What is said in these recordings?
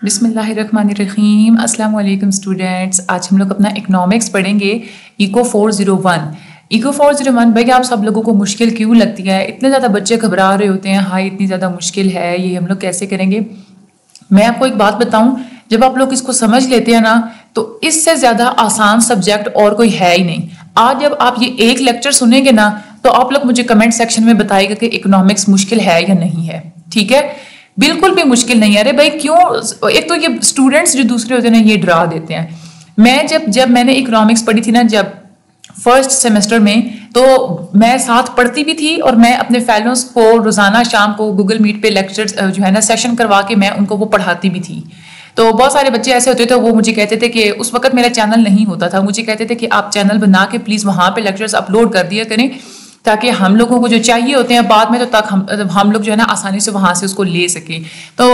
बिस्मिल्लाहिर्रहमानिर्रहीम। अस्सलाम वालेकुम स्टूडेंट्स। आज हम लोग अपना इकोनॉमिक्स पढ़ेंगे। इको 401 भाई आप सब लोगों को मुश्किल क्यों लगती है? इतने ज़्यादा बच्चे घबरा रहे होते हैं, हाय इतनी ज़्यादा मुश्किल है, ये हम लोग कैसे करेंगे? मैं आपको एक बात बताऊं, जब आप लोग इसको समझ लेते हैं ना तो इससे ज़्यादा आसान सब्जेक्ट और कोई है ही नहीं। आज जब आप ये एक लेक्चर सुनेंगे ना तो आप लोग मुझे कमेंट सेक्शन में बताइएगा कि इकोनॉमिक्स मुश्किल है या नहीं है। ठीक है, बिल्कुल भी मुश्किल नहीं है। अरे भाई क्यों? एक तो ये स्टूडेंट्स जो दूसरे होते हैं ना ये डरा देते हैं। मैं जब मैंने इकोनॉमिक्स पढ़ी थी ना, जब फर्स्ट सेमेस्टर में, तो मैं साथ पढ़ती भी थी और मैं अपने फेलोज को रोजाना शाम को गूगल मीट पे लेक्चर्स जो है ना सेशन करवा के मैं उनको वो पढ़ाती भी थी। तो बहुत सारे बच्चे ऐसे होते थे, वो मुझे कहते थे कि उस वक्त मेरा चैनल नहीं होता था, मुझे कहते थे कि आप चैनल बना के प्लीज वहां पे लेक्चर्स अपलोड कर दिया करें ताकि हम लोगों को जो चाहिए होते हैं बाद में तो तक हम लोग जो है ना आसानी से वहां से उसको ले सके। तो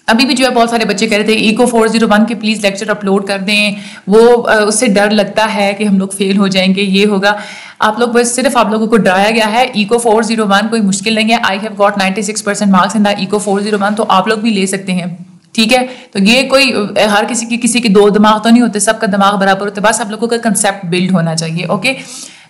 अभी भी जो है बहुत सारे बच्चे कह रहे थे इको 401 के प्लीज लेक्चर अपलोड कर दें, वो उससे डर लगता है कि हम लोग फेल हो जाएंगे, ये होगा। आप लोग बस सिर्फ आप लोगों को डराया गया है। इको 401 कोई मुश्किल नहीं है। I have got 96% marks in the eco 401, तो आप लोग भी ले सकते हैं। ठीक है, तो ये कोई हर किसी के दो दिमाग तो नहीं होते, सबका दिमाग बराबर होता है, बस आप लोगों का कंसेप्ट बिल्ड होना चाहिए। ओके,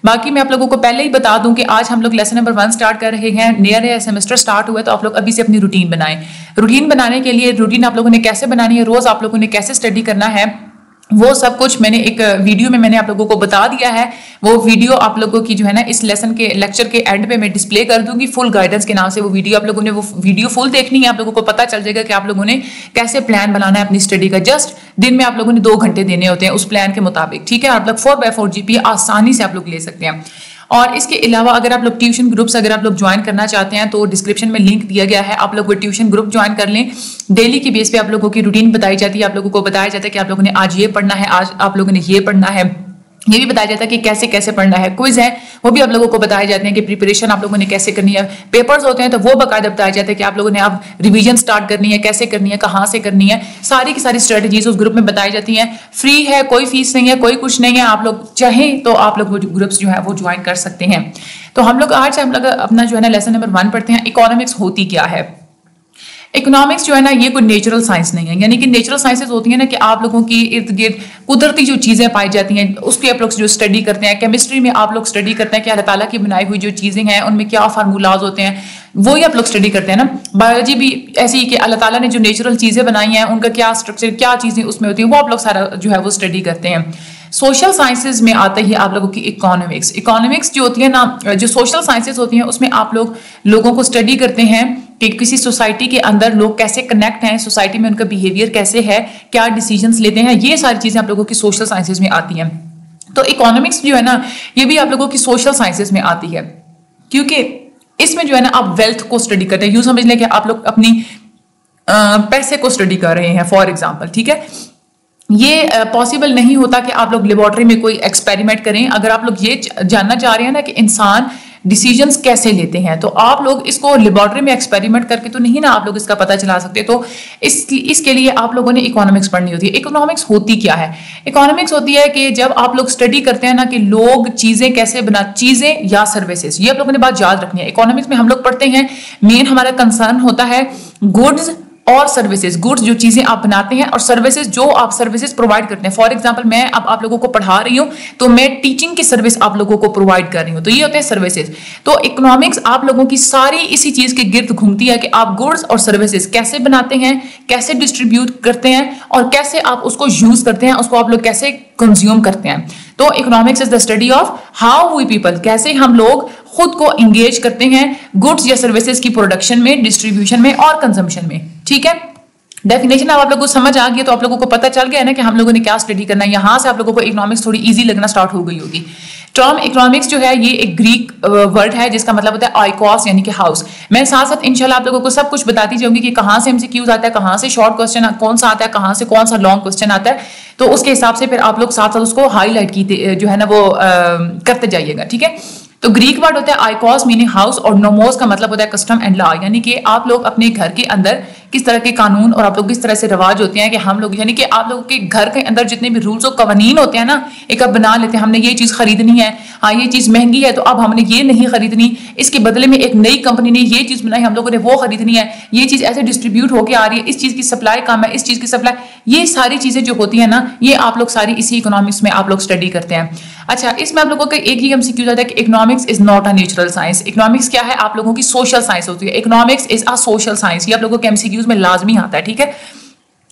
बाकी मैं आप लोगों को पहले ही बता दूं कि आज हम लोग लेसन नंबर 1 स्टार्ट कर रहे हैं। नियर है सेमेस्टर स्टार्ट हुआ है, तो आप लोग अभी से अपनी रूटीन बनाएं। रूटीन बनाने के लिए रूटीन आप लोगों ने कैसे बनानी है, रोज आप लोगों ने कैसे स्टडी करना है, वो सब कुछ मैंने एक वीडियो में मैंने आप लोगों को बता दिया है। वो वीडियो आप लोगों की जो है ना इस लेसन के लेक्चर के एंड पे मैं डिस्प्ले कर दूंगी फुल गाइडेंस के नाम से। वो वीडियो आप लोगों ने वो वीडियो फुल देखनी है, आप लोगों को पता चल जाएगा कि आप लोगों ने कैसे प्लान बनाना है अपनी स्टडी का। जस्ट दिन में आप लोगों ने 2 घंटे देने होते हैं उस प्लान के मुताबिक। ठीक है, आप लोग 4x4 GPA आसानी से आप लोग ले सकते हैं। और इसके अलावा अगर आप लोग ट्यूशन ग्रुप्स अगर आप लोग ज्वाइन करना चाहते हैं तो डिस्क्रिप्शन में लिंक दिया गया है, आप लोग वो ट्यूशन ग्रुप ज्वाइन कर लें। डेली की बेस पे आप लोगों की रूटीन बताई जाती है, आप लोगों को बताया जाता है कि आप लोगों ने आज ये पढ़ना है, आज आप लोगों ने ये पढ़ना है, ये भी बताया जाता है कि कैसे कैसे पढ़ना है। क्विज है वो भी आप लोगों को बताए जाते हैं कि प्रिपरेशन आप लोगों ने कैसे करनी है। पेपर्स होते हैं तो वो बाकायदा बताया जाता है कि आप लोगों ने अब रिवीजन स्टार्ट करनी है, कैसे करनी है, कहाँ से करनी है, सारी की सारी स्ट्रेटजीज उस ग्रुप में बताई जाती हैं। फ्री है, कोई फीस नहीं है, कोई कुछ नहीं है। आप लोग चाहें तो आप लोग वो ग्रुप्स जो है वो ज्वाइन कर सकते हैं। तो हम लोग आज अपना जो है ना लेसन नंबर 1 पढ़ते हैं। इकोनॉमिक्स होती क्या है? इकोनॉमिक्स जो है ना ये कोई नेचुरल साइंस नहीं है। यानी कि नेचुरल साइंसेस होती है ना कि आप लोगों की इर्द गिर्द कुदरती जो चीजें पाई जाती हैं उसके आप लोग जो स्टडी करते हैं। केमिस्ट्री में आप लोग स्टडी करते हैं कि अल्लाह ताला की बनाई हुई जो चीजें हैं उनमें क्या फार्मूलाज होते हैं, वो ही आप लोग स्टडी करते हैं ना। बायोलॉजी भी ऐसी ही कि अल्लाह ताला ने जो नेचुरल चीजें बनाई हैं उनका क्या स्ट्रक्चर, क्या चीजें उसमें होती हैं, वो आप लोग सारा जो है वो स्टडी करते हैं। सोशल साइंसेज में आता ही आप लोगों की इकोनॉमिक्स। इकोनॉमिक्स जो होती है ना, जो सोशल साइंसेज होती हैं उसमें आप लोग लोगों को स्टडी करते हैं कि किसी सोसाइटी के अंदर लोग कैसे कनेक्ट हैं, सोसाइटी में उनका बिहेवियर कैसे है, क्या डिसीजंस लेते हैं, ये सारी चीजें आप लोगों की सोशल साइंसेज में आती हैं। तो इकोनॉमिक्स जो है ना ये भी आप लोगों की सोशल साइंसेज में आती है, क्योंकि इसमें जो है ना आप वेल्थ को स्टडी करते हैं। यूं समझ लें कि आप लोग अपनी पैसे को स्टडी कर रहे हैं फॉर एग्जाम्पल। ठीक है, ये पॉसिबल नहीं होता कि आप लोग लेबोरेटरी में कोई एक्सपेरिमेंट करें। अगर आप लोग ये जानना चाह रहे हैं ना कि इंसान डिसीजंस कैसे लेते हैं, तो आप लोग इसको लेबोरेटरी में एक्सपेरिमेंट करके तो नहीं ना आप लोग इसका पता चला सकते। तो इसके लिए आप लोगों ने इकोनॉमिक्स पढ़नी होती है। इकोनॉमिक्स होती क्या है? इकोनॉमिक्स होती है कि जब आप लोग स्टडी करते हैं ना कि लोग चीजें कैसे चीजें या सर्विसेज, ये आप लोगों ने बात याद रखनी है। इकोनॉमिक्स में हम लोग पढ़ते हैं, मेन हमारा कंसर्न होता है गुड्स और सर्विसेज। गुड्स जो चीजें आप बनाते हैं और सर्विसेज जो आप सर्विसेज प्रोवाइड करते हैं। फॉर एग्जांपल मैं अब आप लोगों को पढ़ा रही हूं तो मैं टीचिंग की सर्विस आप लोगों को प्रोवाइड कर रही हूं, तो ये होते हैं सर्विसेज। तो इकोनॉमिक्स आप लोगों की सारी इसी चीज के गिर्द घूमती है कि आप गुड्स और सर्विसेज कैसे बनाते हैं, कैसे डिस्ट्रीब्यूट करते हैं और कैसे आप उसको यूज करते हैं, उसको आप लोग कैसे कंज्यूम करते हैं। तो economics is the study of how we people, कैसे हम लोग खुद को इंगेज करते हैं गुड्स या सर्विसेज की प्रोडक्शन में, डिस्ट्रीब्यूशन में और कंजम्पशन में। ठीक है, डेफिनेशन अब आप लोगों को समझ आ गई, तो आप लोगों को पता चल गया ना कि हम लोगों ने क्या स्टडी करना है। यहां से आप लोगों को इकोनॉमिक्स थोड़ी इजी लगना स्टार्ट हो गई होगी। टर्म इकोनॉमिक्स जो है ये एक ग्रीक वर्ड है जिसका मतलब होता है आइकोस यानी कि हाउस। मैं साथ साथ इंशाल्लाह आप लोगों को सब कुछ बताती जाऊंगी कि कहां से एमसीक्यूज आता है, कहां से शॉर्ट क्वेश्चन कौन सा आता है, कहां से कौन सा लॉन्ग क्वेश्चन आता है। तो उसके हिसाब से फिर आप लोग साथ साथ उसको हाईलाइट की जो है ना वो करते जाइएगा। ठीक है, तो ग्रीक वर्ड होता है आइकोस मीनिंग हाउस, और नोमोस का मतलब होता है कस्टम एंड लॉ, यानी कि आप लोग अपने घर के अंदर किस तरह के कानून और आप लोग किस तरह से रिवाज होते हैं कि हम लोग, यानी कि आप लोगों के घर के अंदर जितने भी रूल्स और कवानीन होते हैं ना, एक आप बना लेते हैं हमने ये चीज खरीदनी है, हाँ ये चीज महंगी है तो अब हमने ये नहीं खरीदनी, इसके बदले में एक नई कंपनी ने ये चीज बनाई हम लोगों ने वो खरीदनी है, ये चीज ऐसे डिस्ट्रीब्यूट होकर आ रही है, इस चीज की सप्लाई कम है, इस चीज की सप्लाई, ये सारी चीजें जो होती है ना, ये आप लोग सारी इसी इकोनॉमिक्स में आप लोग स्टडी करते हैं। अच्छा, इसमें आप लोगों का एक ही एमसीक्यू आता है कि economics is not a natural science. Economics क्या है? आप लोगों की सोशल साइंस होती है। Economics is a social science, ये आप लोगों के एमसीक्यूज में लाजमी आता है, ठीक है।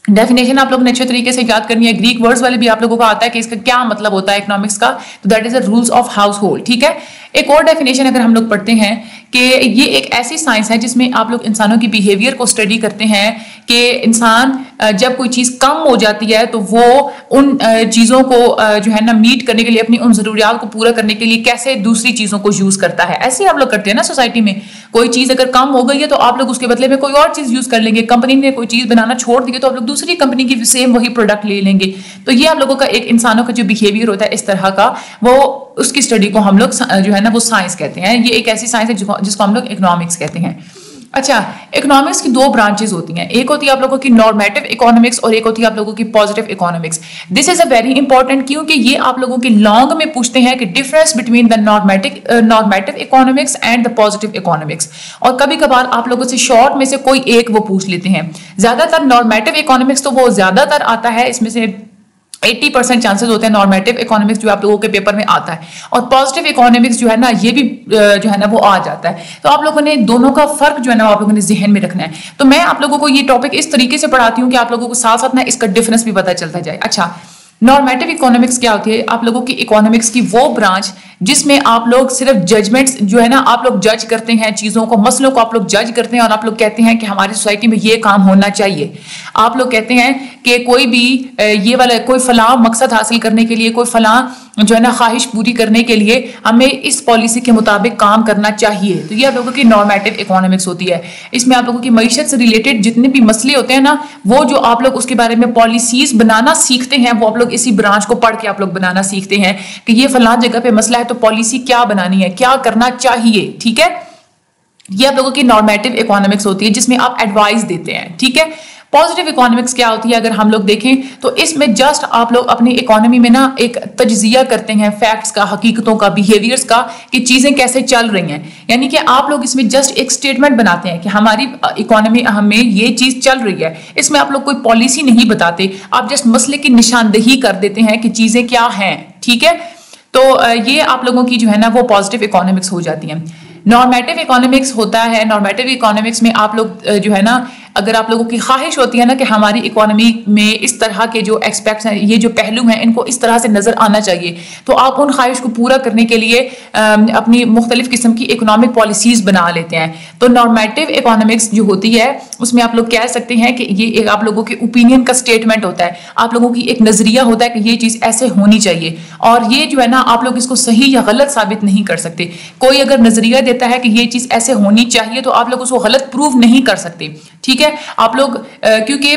डेफिनेशन आप लोग ने अच्छे तरीके से याद करनी है। ग्रीक वर्ड्स वाले भी आप लोगों को आता है कि इसका क्या मतलब होता है इकोनॉमिक्स का, तो that is the rules of house hold, ठीक है। एक और डेफिनेशन अगर हम लोग पढ़ते हैं कि ये एक ऐसी साइंस है जिसमें आप लोग इंसानों की बिहेवियर को स्टडी करते हैं कि इंसान जब कोई चीज कम हो जाती है तो वो उन चीजों को जो है ना मीट करने के लिए, अपनी उन जरूरियात को पूरा करने के लिए कैसे दूसरी चीजों को यूज करता है। ऐसे आप लोग करते हैं ना सोसाइटी में, कोई चीज अगर कम हो गई है तो आप लोग उसके बदले में कोई और चीज यूज कर लेंगे। कंपनी ने कोई चीज बनाना छोड़ दी है तो आप लोग दूसरी कंपनी की सेम वही प्रोडक्ट ले लेंगे। तो ये आप लोगों का एक इंसानों का जो बिहेवियर होता है इस तरह का, वो उसकी स्टडी को हम लोग जो है ना वो साइंस कहते हैं। ये एक ऐसी साइंस है जिसको हम लोग इकोनॉमिक्स कहते हैं। अच्छा, इकोनॉमिक्स की दो ब्रांचेस होती हैं, एक होती है आप लोगों की नॉर्मेटिव इकोनॉमिक्स और एक होती है आप लोगों की positive economics. This is a very important, क्योंकि ये आप लोगों के लॉन्ग में पूछते हैं कि difference between the normative economics and the positive economics, और कभी कभार आप लोगों से शॉर्ट में से कोई एक वो पूछ लेते हैं। ज्यादातर नॉर्मेटिव इकोनॉमिक्स तो वो ज्यादातर आता है, इसमें से 80% चांसेस होते हैं नॉर्मेटिव इकोनॉमिक्स जो आप लोगों के पेपर में आता है, और पॉजिटिव इकोनॉमिक्स जो है ना ये भी जो है ना वो आ जाता है। तो आप लोगों ने दोनों का फर्क जो है ना आप लोगों ने जहन में रखना है। तो मैं आप लोगों को ये टॉपिक इस तरीके से पढ़ाती हूँ कि आप लोगों को साथ साथ ना इसका डिफरेंस भी पता चलता जाए। अच्छा, नॉर्मेटिव इकोनॉमिक्स क्या होती है? आप लोगों की इकोनॉमिक्स की वो ब्रांच जिसमें आप लोग सिर्फ जजमेंट्स जो है ना आप लोग जज करते हैं, चीजों को, मसलों को आप लोग जज करते हैं और आप लोग कहते हैं कि हमारी सोसाइटी में ये काम होना चाहिए। आप लोग कहते हैं कि कोई भी ये वाला कोई फलां मकसद हासिल करने के लिए, कोई फलां जो है ना ख्वाहिश पूरी करने के लिए हमें इस पॉलिसी के मुताबिक काम करना चाहिए। तो ये आप लोगों की नॉर्मेटिव इकोनॉमिक्स होती है। इसमें आप लोगों की मईशत से रिलेटेड जितने भी मसले होते हैं ना, वो जो आप लोग उसके बारे में पॉलिसीज बनाना सीखते हैं, वो आप लोग इसी ब्रांच को पढ़ के आप लोग बनाना सीखते हैं कि ये फलां जगह पे मसला है तो पॉलिसी क्या बनानी है, क्या करना चाहिए, ठीक है। ये आप लोगों की नॉर्मेटिव इकोनॉमिक्स होती है जिसमें आप एडवाइस देते हैं, ठीक है। पॉजिटिव इकोनॉमिक्स क्या होती है अगर हम लोग देखें तो इसमें जस्ट आप लोग अपनी इकोनॉमी में ना एक तज्जिया करते हैं फैक्ट्स का, हकीकतों का, बिहेवियर्स का, कि चीजें कैसे चल रही हैं। यानी कि आप लोग इसमें जस्ट एक स्टेटमेंट बनाते हैं कि हमारी इकोनॉमी हमें ये चीज चल रही है। इसमें आप लोग कोई पॉलिसी नहीं बताते, आप जस्ट मसले की निशानदेही कर देते हैं कि चीजें क्या हैं, ठीक है। तो ये आप लोगों की जो है ना वो पॉजिटिव इकोनॉमिक्स हो जाती है। नॉर्मेटिव इकोनॉमिक्स होता है, नॉर्मेटिव इकोनॉमिक्स में आप लोग जो है ना, अगर आप लोगों की ख्वाहिश होती है ना कि हमारी इकोनॉमी में इस तरह के जो एक्सपेक्ट्स हैं, ये जो पहलू हैं, इनको इस तरह से नजर आना चाहिए, तो आप उन ख्वाहिश को पूरा करने के लिए अपनी मुख्तलिफ किस्म की इकोनॉमिक पॉलिसीज बना लेते हैं। तो नॉर्मेटिव इकोनॉमिक्स जो होती है उसमें आप लोग कह सकते हैं कि ये एक आप लोगों के ओपिनियन का स्टेटमेंट होता है, आप लोगों की एक नजरिया होता है कि ये चीज ऐसे होनी चाहिए, और ये जो है ना आप लोग इसको सही या गलत साबित नहीं कर सकते। कोई अगर नजरिया देता है कि ये चीज ऐसे होनी चाहिए तो आप लोग उसको गलत प्रूव नहीं कर सकते, ठीक है। आप लोग क्योंकि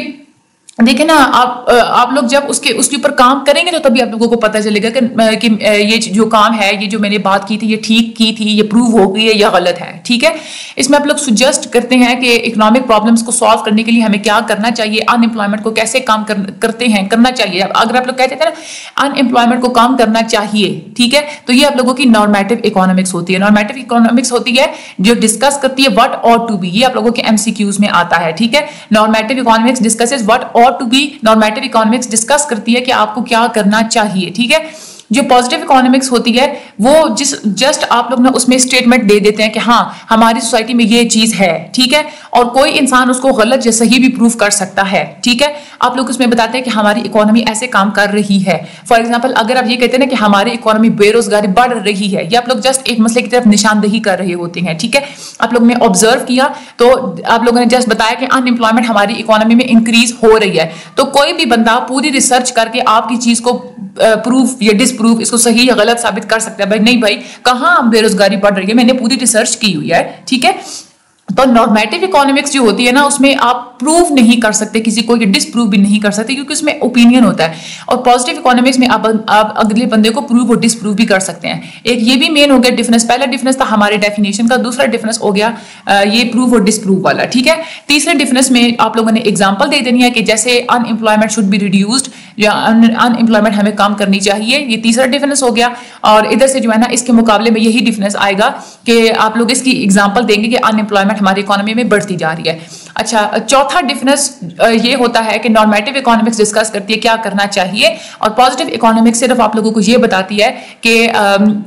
देखिए ना, आप लोग जब उसके ऊपर काम करेंगे तो तभी आप लोगों को पता चलेगा कि ये जो काम है, ये जो मैंने बात की थी, ये ठीक की थी, ये प्रूव हो गई है या गलत है, ठीक है। इसमें आप लोग सुजेस्ट करते हैं कि इकोनॉमिक प्रॉब्लम्स को सॉल्व करने के लिए हमें क्या करना चाहिए, अनएम्प्लॉयमेंट को कैसे करना चाहिए। अगर आप लोग कहते थे ना अनएम्प्लॉयमेंट को काम करना चाहिए, ठीक है, तो ये आप लोगों की नॉर्मेटिव इकोनॉमिक्स होती है। नॉर्मेटिव इकोनॉमिक्स होती है जो डिस्कस करती है व्हाट ऑट टू बी, ये आप लोगों के एमसीक्यूज में आता है, ठीक है। Normative economics discusses what ought to be, normative economics discuss करती है कि आपको क्या करना चाहिए, ठीक है। जो पॉजिटिव इकोनॉमिक्स होती है वो जस्ट आप लोग ना उसमें स्टेटमेंट दे देते हैं कि हाँ हमारी सोसाइटी में ये चीज है, ठीक है, और कोई इंसान उसको गलत या सही भी प्रूव कर सकता है, ठीक है। आप लोग उसमें बताते हैं कि हमारी इकोनॉमी ऐसे काम कर रही है। फॉर एग्जांपल अगर आप ये कहते हैं ना कि हमारी इकोनॉमी बेरोजगारी बढ़ रही है, ये आप लोग जस्ट एक मसले की तरफ निशानदेही कर रहे होते हैं, ठीक है। आप लोग ने ऑब्जर्व किया तो आप लोगों ने जस्ट बताया कि अनएम्प्लॉयमेंट हमारी इकोनॉमी में इंक्रीज हो रही है, तो कोई भी बंदा पूरी रिसर्च करके आपकी चीज को प्रूफ या डिसप्रूफ, इसको सही या गलत साबित कर सकता है। भाई नहीं भाई, कहाँ बेरोजगारी बढ़ रही है, मैंने पूरी रिसर्च की हुई है, ठीक है। तो नॉर्मेटिव इकोनॉमिक्स जो होती है ना, उसमें आप प्रूव नहीं कर सकते किसी को, डिसप्रूव भी नहीं कर सकते, क्योंकि उसमें ओपिनियन होता है। और पॉजिटिव इकोनॉमिक्स में आप अगले बंदे को प्रूव और डिसप्रूव भी कर सकते हैं। एक ये भी मेन हो गया डिफरेंस। पहला डिफरेंस था हमारे डेफिनेशन का, दूसरा डिफरेंस हो गया ये प्रूव और डिसप्रूव वाला, ठीक है। तीसरे डिफरेंस में आप लोगों ने एग्जाम्पल दे देनी है कि जैसे अनएम्प्लॉयमेंट शुड बी रिड्यूस्ड, या अनएम्प्लॉयमेंट हमें कम करनी चाहिए, ये तीसरा डिफरेंस हो गया। और इधर से जो है ना, इसके मुकाबले में यही डिफरेंस आएगा कि आप लोग इसकी एग्जाम्पल देंगे कि अनएम्प्लॉयमेंट हमारी इकोनॉमी में बढ़ती जा रही है। अच्छा, चौथा डिफरेंस ये होता है कि नॉर्मेटिव इकोनॉमिक्स डिस्कस करती है क्या करना चाहिए, और पॉजिटिव इकोनॉमिक्स सिर्फ आप लोगों को ये बताती है कि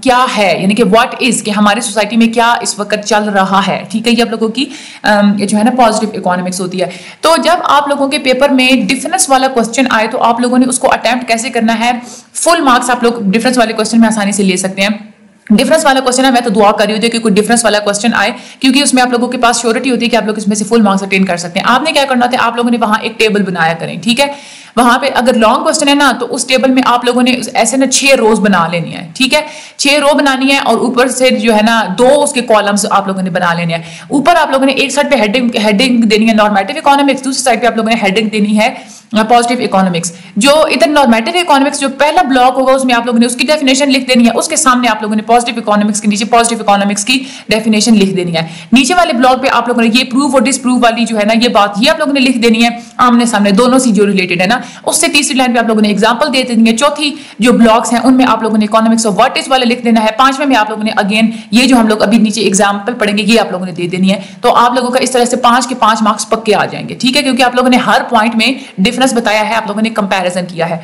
क्या है, यानी कि व्हाट इज, कि हमारी सोसाइटी में क्या इस वक्त चल रहा है, ठीक है। ये आप लोगों की जो है ना पॉजिटिव इकोनॉमिक्स होती है। तो जब आप लोगों के पेपर में डिफरेंस वाला क्वेश्चन आए तो आप लोगों ने उसको अटेम्प्ट कैसे करना है। फुल मार्क्स आप लोग डिफरेंस वाले क्वेश्चन में आसानी से ले सकते हैं। डिफरेंस वाला क्वेश्चन है, मैं तो दुआ कर रही हूँ कि कोई डिफरेंस वाला क्वेश्चन आए, क्योंकि उसमें आप लोगों के पास श्योरिटी होती है कि आप लोग इसमें से फुल मार्क्स अटेन कर सकते हैं। आपने क्या करना होता है, आप लोगों ने वहां एक टेबल बनाया करें, ठीक है। वहां पे अगर लॉन्ग क्वेश्चन है ना, तो उस टेबल में आप लोगों ने ऐसे ना 6 रोज बना लेनी है, ठीक है। 6 रो बनानी है, और ऊपर से जो है ना 2 उसके कॉलम्स आप लोगों ने बना लेने हैं। ऊपर आप लोगों ने एक साइड पे हेडिंग देनी है नॉर्मेटिव इकोनॉमिक्स, दूसरी साइड पे आप लोगों ने हेडिंग देनी है पॉजिटिव इकोनॉमिक्स। जो इधर नॉर्मेटिव इकोनॉमिक्स जो पहला ब्लॉक होगा उसमें आप लोगों ने उसकी डेफिनेशन लिख देनी है, उसके सामने आप लोगों ने पॉजिटिव इकोनॉमिक्स के नीचे पॉजिटिव इकोनॉमिक्स की डेफिनेशन लिख देनी है। नीचे वाले ब्लॉक पे आप लोगों ने ये प्रूव और डिसप्रूव वाली जो है ना ये बात, ये आप लोगों ने लिख देनी है आमने सामने, दोनों से जो रिलेटेड है ना। उससे तीसरी लाइन पे आप लोगों ने एग्जाम्पल दे देनी है। चौथी जो ब्लॉक्स हैं उनमें आप लोगों ने इकोनॉमिक्स ऑफ व्हाट इज वाले लिख देना है। पांचवें में आप लोगों ने अगेन ये जो हम लोग अभी नीचे एग्जाम्पल पढ़ेंगे ये आप लोगों ने दे देनी है। तो आप लोगों का इस तरह से 5 के 5 मार्क्स पक्के आ जाएंगे, ठीक है, क्योंकि आप लोगों ने हर पॉइंट में डिफरेंस बताया है, आप लोगों ने कंपैरिजन किया है।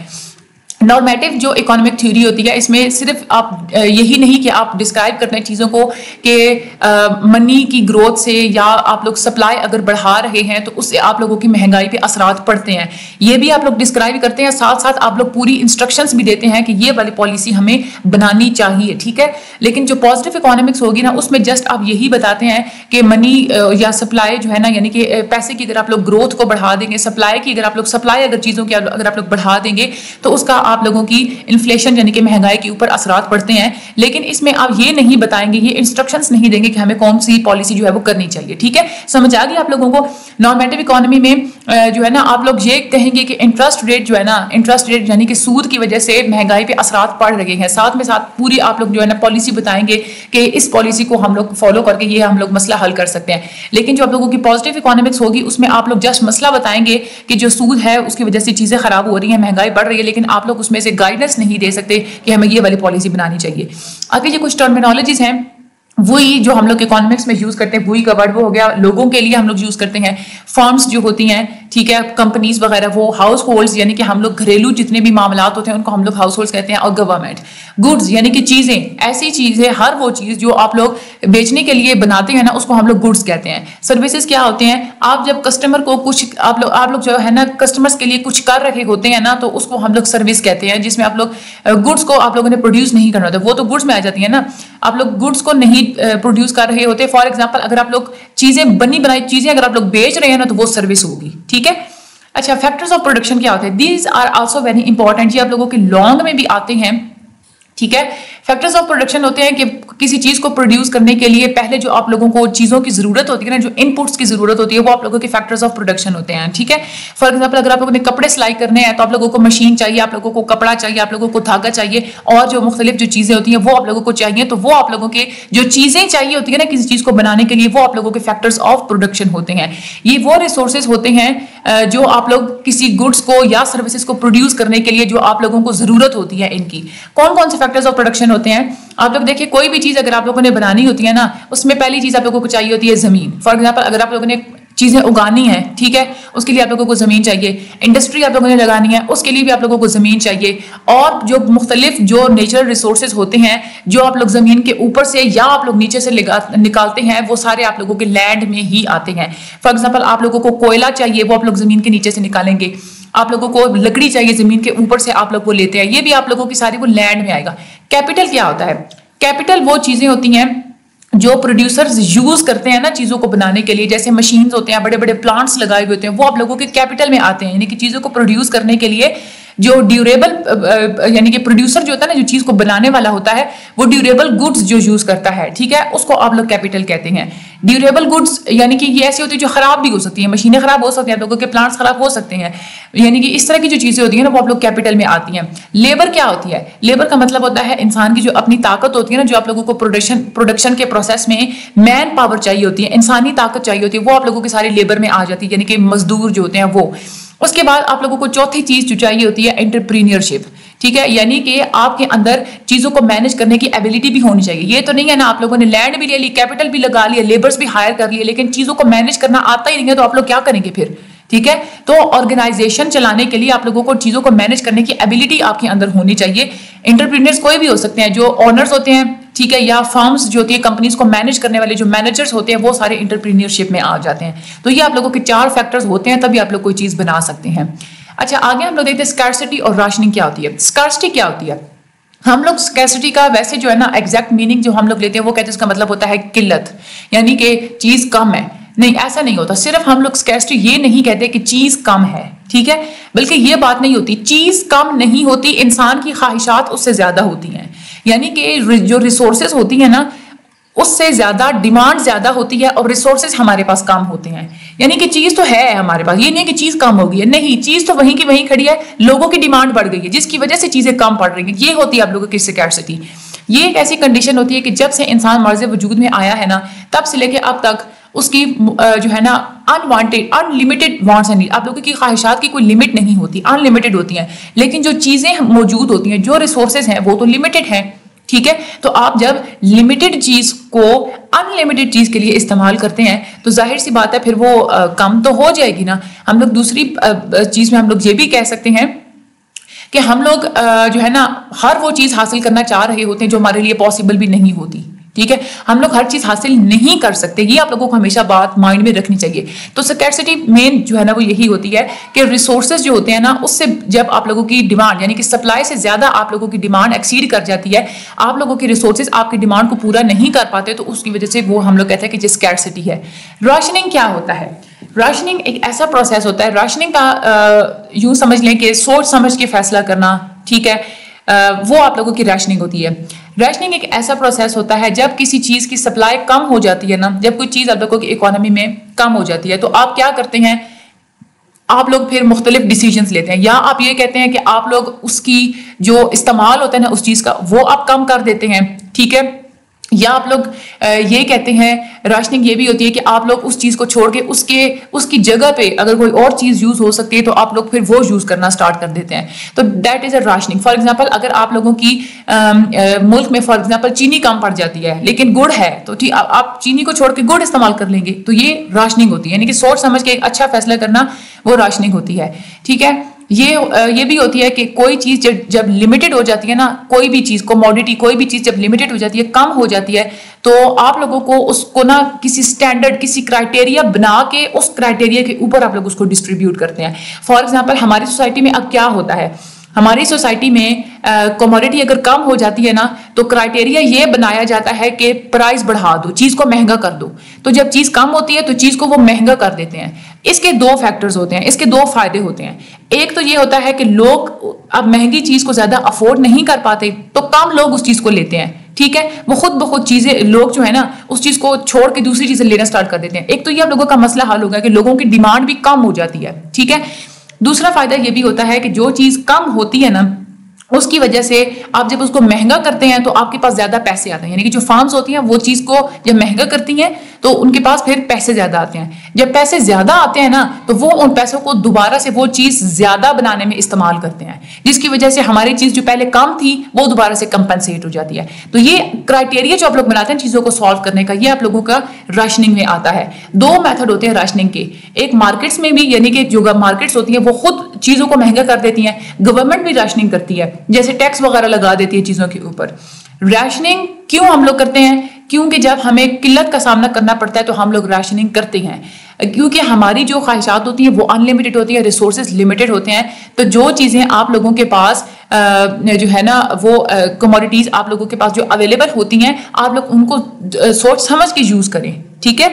नॉर्मेटिव जो इकोनॉमिक थ्योरी होती है, इसमें सिर्फ आप यही नहीं कि आप डिस्क्राइब करते हैं चीज़ों को कि मनी की ग्रोथ से या आप लोग सप्लाई अगर बढ़ा रहे हैं तो उससे आप लोगों की महंगाई पे असरात पड़ते हैं, ये भी आप लोग डिस्क्राइब करते हैं। साथ साथ आप लोग पूरी इंस्ट्रक्शंस भी देते हैं कि ये वाली पॉलिसी हमें बनानी चाहिए, ठीक है। लेकिन जो पॉजिटिव इकोनॉमिक्स होगी ना, उसमें जस्ट आप यही बताते हैं कि मनी या सप्लाई जो है ना, यानी कि पैसे की अगर आप लोग ग्रोथ को बढ़ा देंगे, सप्लाई की अगर आप लोग सप्लाई अगर चीज़ों की अगर आप लोग बढ़ा देंगे तो उसका आप लोगों की इन्फ्लेशन यानी कि महंगाई के ऊपर असरात पड़ते हैं। लेकिन इसमें आप ये नहीं बताएंगे, ये इंस्ट्रक्शंस नहीं देंगे कि हमें कौन सी पॉलिसी जो है वो करनी चाहिए, ठीक है। समझ आ गई आप लोगों को। नॉर्मेटिव इकोनॉमी में जो है ना आप लोग ये कहेंगे कि इंटरेस्ट रेट जो है ना, इंटरेस्ट रेट यानी कि सूद की वजह से महंगाई पे असरात पड़ रहे हैं। साथ में साथ पूरी आप लोग जो है ना पॉलिसी बताएंगे कि इस पॉलिसी को हम लोग फॉलो करके ये हम लोग मसला हल कर सकते हैं। लेकिन जो आप लोगों की पॉजिटिव इकोनॉमिक्स होगी उसमें आप लोग जस्ट मसला बताएंगे कि जो सूद है उसकी वजह से चीजें खराब हो रही हैं, महंगाई बढ़ रही है, लेकिन आप लोग उसमें से गाइडेंस नहीं दे सकते कि हमें ये वाली पॉलिसी बनानी चाहिए। आगे ये कुछ टर्मिनोलॉजीज हैं वही जो हम लोग इकोनॉमिक्स में यूज करते हैं, वही का वर्ड वो हो गया। लोगों के लिए हम लोग यूज करते हैं फर्म्स जो होती हैं, ठीक है, कंपनीज वगैरह, वो हाउस होल्ड्स यानी कि हम लोग घरेलू जितने भी मामलात होते हैं उनको हम लोग हाउस होल्ड्स कहते हैं। और गवर्नमेंट गुड्स यानी कि चीजें, ऐसी चीजें, हर वो चीज जो आप लोग बेचने के लिए बनाते हैं ना उसको हम लोग गुड्स कहते हैं। सर्विसेज क्या होते हैं, आप जब कस्टमर को कुछ आप लोग जो है ना कस्टमर्स के लिए कुछ कर रहे होते हैं ना तो उसको हम लोग सर्विस कहते हैं, जिसमें आप लोग गुड्स को आप लोगों ने प्रोड्यूस नहीं करना होता, वो तो गुड्स में आ जाती है ना। आप लोग गुड्स को नहीं प्रोड्यूस कर रहे होते। फॉर एग्जाम्पल अगर आप लोग चीजें बनी बनाई चीजें अगर आप लोग बेच रहे हैं ना तो वो सर्विस होगी, ठीक है। अच्छा, फैक्टर्स ऑफ प्रोडक्शन क्या होते हैं, these are also very important, ये आप लोगों के लॉन्ग में भी आते हैं, ठीक है। फैक्टर्स ऑफ प्रोडक्शन होते हैं कि किसी चीज को प्रोड्यूस करने के लिए पहले जो आप लोगों को चीजों की जरूरत होती है ना, जो इनपुट्स की जरूरत होती है, वो आप लोगों के फैक्टर्स ऑफ प्रोडक्शन होते हैं, ठीक है। फॉर एग्जांपल अगर आप लोगों ने कपड़े सिलाई करने हैं तो आप लोगों को मशीन चाहिए, आप लोगों को कपड़ा चाहिए, आप लोगों को धागा चाहिए, और जो मुख्तलिफ जो चीजें होती हैं वो आप लोगों को चाहिए। तो वो आप लोगों के जो चीजें चाहिए होती है ना किसी चीज को बनाने के लिए, वो आप लोगों के फैक्टर्स ऑफ प्रोडक्शन होते हैं। ये वो रिसोर्सेज होते हैं जो आप लोग किसी गुड्स को या सर्विसेज को प्रोड्यूस करने के लिए जो आप लोगों को जरूरत होती है। इनकी कौन कौन से फैक्टर्स ऑफ प्रोडक्शन होते हैं, आप लोग देखिए, कोई भी चीज अगर आप लोगों ने बनानी होती है ना, उसमें पहली चीज आप लोगों को चाहिए होती है जमीन। फॉर एग्जांपल अगर आप लोगों ने चीजें उगानी है, ठीक है, उसके लिए आप लोगों को जमीन चाहिए। इंडस्ट्री आप लोगों ने लगानी है, उसके लिए भी आप लोगों को जमीन चाहिए। और जो मुख्तलिफ जो नेचुरल रिसोर्सेज होते हैं जो आप लोग जमीन के ऊपर से या आप लोग नीचे से निकालते हैं, वो सारे आप लोगों के लैंड में ही आते हैं। फॉर एग्जाम्पल आप लोगों को कोयला चाहिए, वो आप लोग जमीन के नीचे से निकालेंगे। आप लोगों को लकड़ी चाहिए, जमीन के ऊपर से आप लोग वो लेते हैं, ये भी आप लोगों की सारी वो लैंड में आएगा। कैपिटल क्या होता है, कैपिटल वो चीजें होती हैं जो प्रोड्यूसर्स यूज करते हैं ना चीजों को बनाने के लिए, जैसे मशीन्स होते हैं, बड़े बड़े प्लांट्स लगाए हुए होते हैं, वो आप लोगों के कैपिटल में आते हैं, यानी कि चीजों को प्रोड्यूस करने के लिए जो ड्यूरेबल यानी कि प्रोड्यूसर जो होता है ना, जो चीज को बनाने वाला होता है, वो ड्यूरेबल गुड्स जो यूज करता है, ठीक है, उसको आप लोग कैपिटल कहते हैं। ड्यूरेबल गुड्स यानी कि ये ऐसी होती है जो खराब भी हो सकती है, मशीनें खराब हो सकती हैं, आप लोगों के प्लांट्स खराब हो सकते हैं, यानी कि इस तरह की जो चीजें होती है ना वो आप लोग कैपिटल में आती हैं। लेबर क्या होती है? लेबर का मतलब होता है इंसान की जो अपनी ताकत होती है ना, जो आप लोगों को प्रोडक्शन के प्रोसेस में मैन पावर चाहिए होती है, इंसानी ताकत चाहिए होती है, वो आप लोगों की सारी लेबर में आ जाती है, यानी कि मजदूर जो होते हैं वो। उसके बाद आप लोगों को चौथी चीज जो चाहिए होती है एंटरप्रीनियरशिप, ठीक है, यानी कि आपके अंदर चीजों को मैनेज करने की एबिलिटी भी होनी चाहिए। ये तो नहीं है ना आप लोगों ने लैंड भी ले ली, कैपिटल भी लगा लिया, लेबर्स भी हायर कर लिए, लेकिन चीजों को मैनेज करना आता ही नहीं है, तो आप लोग क्या करेंगे फिर? ठीक है, तो ऑर्गेनाइजेशन चलाने के लिए आप लोगों को चीजों को मैनेज करने की एबिलिटी आपके अंदर होनी चाहिए। एंटरप्रीनियर्स कोई भी हो सकते हैं, जो ऑनर्स होते हैं, ठीक है, या फर्म्स जो होती है, कंपनीज को मैनेज करने वाले जो मैनेजर्स होते हैं, वो सारे एंटरप्रीनियरशिप में आ जाते हैं। तो ये आप लोगों के 4 फैक्टर्स होते हैं, तभी आप लोग कोई चीज बना सकते हैं। अच्छा, आगे हम लोग देखते हैं स्कार्सिटी और राशनिंग क्या होती है। स्कार्सिटी क्या होती है? हम लोग स्कैसिटी का वैसे जो है ना एग्जैक्ट मीनिंग जो हम लोग लेते हैं वो कहते हैं उसका मतलब होता है किल्लत, यानी कि चीज कम है। नहीं, ऐसा नहीं होता। सिर्फ हम लोग स्कैसिटी ये नहीं कहते कि चीज कम है, ठीक है, बल्कि ये बात नहीं होती, चीज कम नहीं होती, इंसान की ख्वाहिशात उससे ज्यादा होती हैं। यानी कि जो रिसोर्सेज होती है ना उससे ज्यादा डिमांड ज्यादा होती है और रिसोर्सेज हमारे पास कम होते हैं। यानी कि चीज तो है हमारे पास, ये नहीं कि चीज कम हो गई है, नहीं, चीज तो वहीं की वहीं खड़ी है, लोगों की डिमांड बढ़ गई है जिसकी वजह से चीजें कम पड़ रही है। ये होती है आप लोगों की स्कैर्सिटी। ये एक ऐसी कंडीशन होती है कि जब से इंसान मर्ज़ वजूद में आया है ना, तब से लेके अब तक उसकी जो है ना unwanted unlimited wants and need, आप लोगों की ख्वाहिशात की कोई लिमिट नहीं होती, अनलिमिटेड होती हैं। लेकिन जो चीजें मौजूद होती हैं, जो रिसोर्सेज हैं, वो तो लिमिटेड हैं, ठीक है। तो आप जब लिमिटेड चीज को अनलिमिटेड चीज के लिए इस्तेमाल करते हैं तो जाहिर सी बात है फिर वो कम तो हो जाएगी ना। हम लोग दूसरी चीज में हम लोग ये भी कह सकते हैं कि हम लोग जो है ना हर वो चीज हासिल करना चाह रहे होते हैं जो हमारे लिए पॉसिबल भी नहीं होती, ठीक है। हम लोग हर चीज हासिल नहीं कर सकते, ये आप लोगों को हमेशा बात माइंड में रखनी चाहिए। तो स्कैर्सिटी मेन जो है ना वो यही होती है कि रिसोर्सेज जो होते हैं ना उससे जब आप लोगों की डिमांड यानी कि सप्लाई से ज्यादा आप लोगों की डिमांड एक्सीड कर जाती है, आप लोगों की रिसोर्सेज आपकी डिमांड को पूरा नहीं कर पाते, तो उसकी वजह से वो हम लोग कहते हैं कि स्कैर्सिटी है। राशनिंग क्या होता है? राशनिंग एक ऐसा प्रोसेस होता है, राशनिंग का यूं समझ लें कि सोच समझ के फैसला करना, ठीक है, वो आप लोगों की राशनिंग होती है। राशनिंग एक ऐसा प्रोसेस होता है जब किसी चीज की सप्लाई कम हो जाती है ना, जब कोई चीज आप लोगों की इकोनॉमी में कम हो जाती है तो आप क्या करते हैं, आप लोग फिर मुख्तलिफ डिसीजंस लेते हैं, या आप ये कहते हैं कि आप लोग उसकी जो इस्तेमाल होता है ना उस चीज का वो आप कम कर देते हैं, ठीक है, या आप लोग ये कहते हैं राशनिंग ये भी होती है कि आप लोग उस चीज को छोड़ के उसकी जगह पे अगर कोई और चीज यूज हो सकती है तो आप लोग फिर वो यूज करना स्टार्ट कर देते हैं। तो that is a rationing. For example अगर आप लोगों की मुल्क में फॉर एग्जांपल चीनी कम पड़ जाती है लेकिन गुड़ है तो ठीक आप चीनी को छोड़ के गुड़ इस्तेमाल कर लेंगे, तो ये राशनिंग होती है, यानी कि सोच समझ के एक अच्छा फैसला करना वो राशनिंग होती है, ठीक है। ये भी होती है कि कोई चीज जब लिमिटेड हो जाती है ना, कोई भी चीज कमोडिटी कोई भी चीज जब लिमिटेड हो जाती है, कम हो जाती है, तो आप लोगों को उसको ना किसी स्टैंडर्ड किसी क्राइटेरिया बना के उस क्राइटेरिया के ऊपर आप लोग उसको डिस्ट्रीब्यूट करते हैं। फॉर एग्जांपल हमारी सोसाइटी में अब क्या होता है, हमारी सोसाइटी में कमोडिटी अगर कम हो जाती है ना तो क्राइटेरिया ये बनाया जाता है कि प्राइस बढ़ा दो, चीज को महंगा कर दो। तो जब चीज कम होती है तो चीज को वो महंगा कर देते हैं। इसके 2 फैक्टर्स होते हैं, इसके 2 फायदे होते हैं। एक तो ये होता है कि लोग अब महंगी चीज को ज्यादा अफोर्ड नहीं कर पाते तो कम लोग उस चीज को लेते हैं, ठीक है, वो खुद ब खुद चीजें लोग जो है ना उस चीज को छोड़ के दूसरी चीजें लेना स्टार्ट कर देते हैं। एक तो ये आप लोगों का मसला हल होगा कि लोगों की डिमांड भी कम हो जाती है, ठीक है। दूसरा फायदा ये भी होता है कि जो चीज कम होती है ना उसकी वजह से आप जब उसको महंगा करते हैं तो आपके पास ज्यादा पैसे आते हैं, यानी कि जो फर्म्स होती हैं वो चीज को जब महंगा करती हैं तो उनके पास फिर पैसे ज्यादा आते हैं। जब पैसे ज्यादा आते हैं ना तो वो उन पैसों को दोबारा से वो चीज ज्यादा बनाने में इस्तेमाल करते हैं, जिसकी वजह से हमारी चीज जो पहले कम थी वो दोबारा से कंपनसेट हो जाती है। तो ये क्राइटेरिया जो आप लोग बनाते हैं चीजों को सॉल्व करने का, ये आप लोगों का राशनिंग में आता है। 2 मेथड होते हैं राशनिंग के, एक मार्केट्स में भी, यानी कि जो मार्केट्स होती है वो खुद चीजों को महंगा कर देती है, गवर्नमेंट भी राशनिंग करती है, जैसे टैक्स वगैरह लगा देती है चीजों के ऊपर। राशनिंग क्यों हम लोग करते हैं? क्योंकि जब हमें किल्लत का सामना करना पड़ता है तो हम लोग राशनिंग करते हैं, क्योंकि हमारी जो ख्वाहिशात होती हैं वो अनलिमिटेड होती है, रिसोर्सेज लिमिटेड होते हैं। तो जो चीजें आप लोगों के पास जो है ना वो कमोडिटीज आप लोगों के पास जो अवेलेबल होती हैं आप लोग उनको सोच समझ के यूज करें, ठीक है।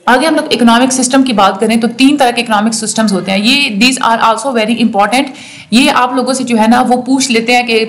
आगे हम लोग इकोनॉमिक सिस्टम की बात करें तो 3 तरह के इकोनॉमिक सिस्टम्स होते हैं, ये these are also very important. ये आप लोगों से जो है ना वो पूछ लेते हैं कि